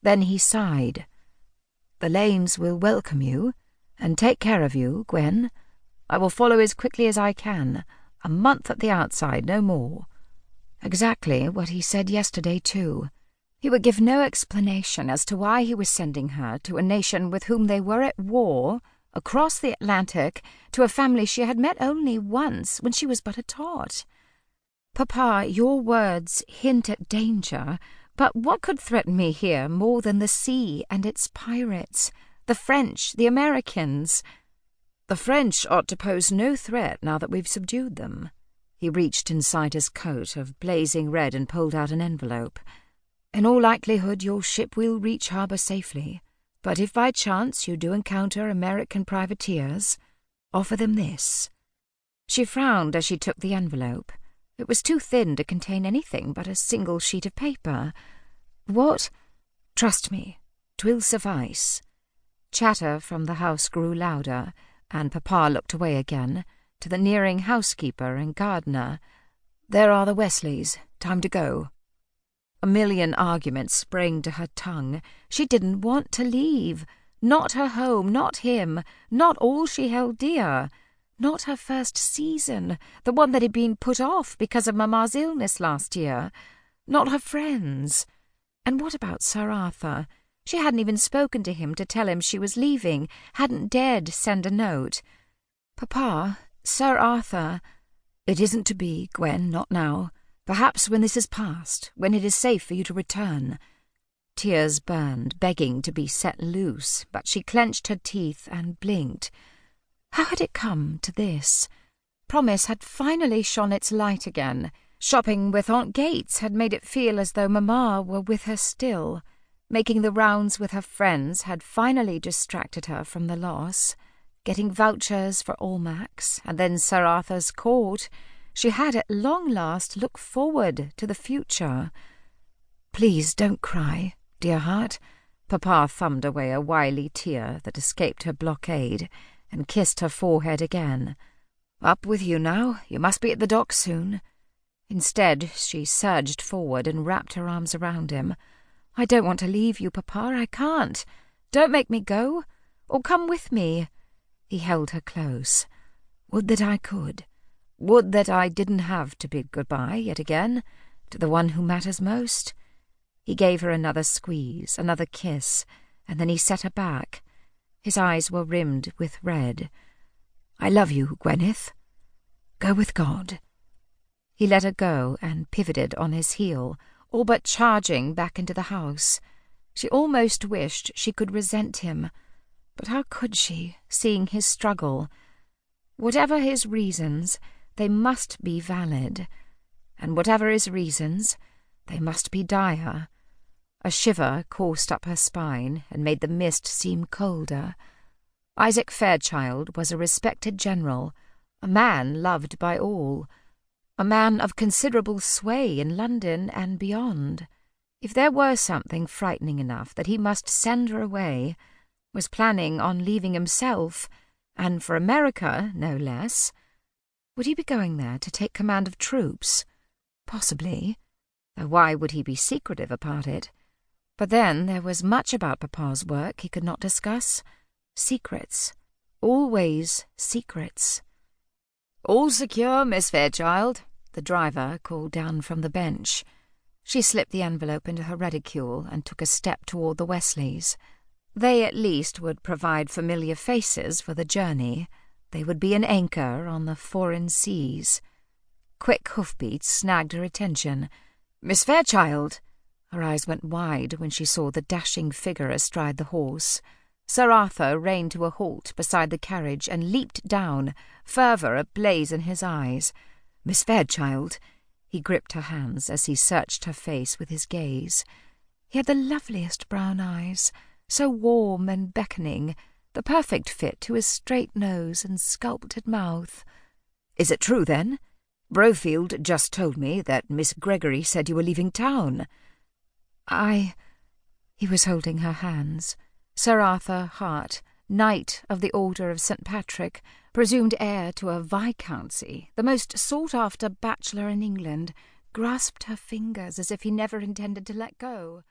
Then he sighed. "The Lanes will welcome you, and take care of you, Gwen. I will follow as quickly as I can. A month at the outside, no more." Exactly what he said yesterday, too. He would give no explanation as to why he was sending her to a nation with whom they were at war, across the Atlantic, to a family she had met only once when she was but a tot. "Papa, your words hint at danger, but what could threaten me here more than the sea and its pirates, the French, the Americans?" "The French ought to pose no threat now that we've subdued them." He reached inside his coat of blazing red and pulled out an envelope. "In all likelihood your ship will reach harbour safely, but if by chance you do encounter American privateers, offer them this." She frowned as she took the envelope. It was too thin to contain anything but a single sheet of paper. "What?" "Trust me, 'twill suffice." Chatter from the house grew louder, and Papa looked away again, to the nearing housekeeper and gardener. "There are the Wesleys. Time to go." A million arguments sprang to her tongue. She didn't want to leave. Not her home, not him, not all she held dear. Not her first season, the one that had been put off because of Mamma's illness last year. Not her friends. And what about Sir Arthur? She hadn't even spoken to him to tell him she was leaving, hadn't dared send a note. "Papa, Sir Arthur—" "It isn't to be, Gwen, not now. Perhaps when this is past, when it is safe for you to return." Tears burned, begging to be set loose, but she clenched her teeth and blinked. How had it come to this? Promise had finally shone its light again. Shopping with Aunt Gates had made it feel as though Mamma were with her still. Making the rounds with her friends had finally distracted her from the loss. Getting vouchers for Almack's, and then Sir Arthur's court, she had at long last looked forward to the future. "Please don't cry, dear heart." Papa thumbed away a wily tear that escaped her blockade, and kissed her forehead again. "Up with you now. You must be at the dock soon." Instead, she surged forward and wrapped her arms around him. "I don't want to leave you, Papa. I can't. Don't make me go. Or come with me." He held her close. "Would that I could. Would that I didn't have to bid goodbye yet again to the one who matters most." He gave her another squeeze, another kiss, and then he set her back. His eyes were rimmed with red. "I love you, Gwyneth. Go with God." He let her go and pivoted on his heel, all but charging back into the house. She almost wished she could resent him. But how could she, seeing his struggle? Whatever his reasons, they must be valid. And whatever his reasons, they must be dire. A shiver coursed up her spine and made the mist seem colder. Isaac Fairchild was a respected general, a man loved by all, a man of considerable sway in London and beyond. If there were something frightening enough that he must send her away, was planning on leaving himself, and for America, no less. Would he be going there to take command of troops? Possibly. Though why would he be secretive about it? But then there was much about Papa's work he could not discuss. Secrets. Always secrets. "All secure, Miss Fairchild," the driver called down from the bench. She slipped the envelope into her reticule and took a step toward the Wesleys. They at least would provide familiar faces for the journey. They would be an anchor on the foreign seas. Quick hoofbeats snagged her attention. "Miss Fairchild!" Her eyes went wide when she saw the dashing figure astride the horse. Sir Arthur reined to a halt beside the carriage and leaped down, fervour ablaze in his eyes. "Miss Fairchild!" He gripped her hands as he searched her face with his gaze. He had the loveliest brown eyes, so warm and beckoning, the perfect fit to his straight nose and sculpted mouth. "Is it true, then? Brofield just told me that Miss Gregory said you were leaving town." He was holding her hands. Sir Arthur Hart, Knight of the Order of St. Patrick, presumed heir to a viscountcy, the most sought-after bachelor in England, grasped her fingers as if he never intended to let go.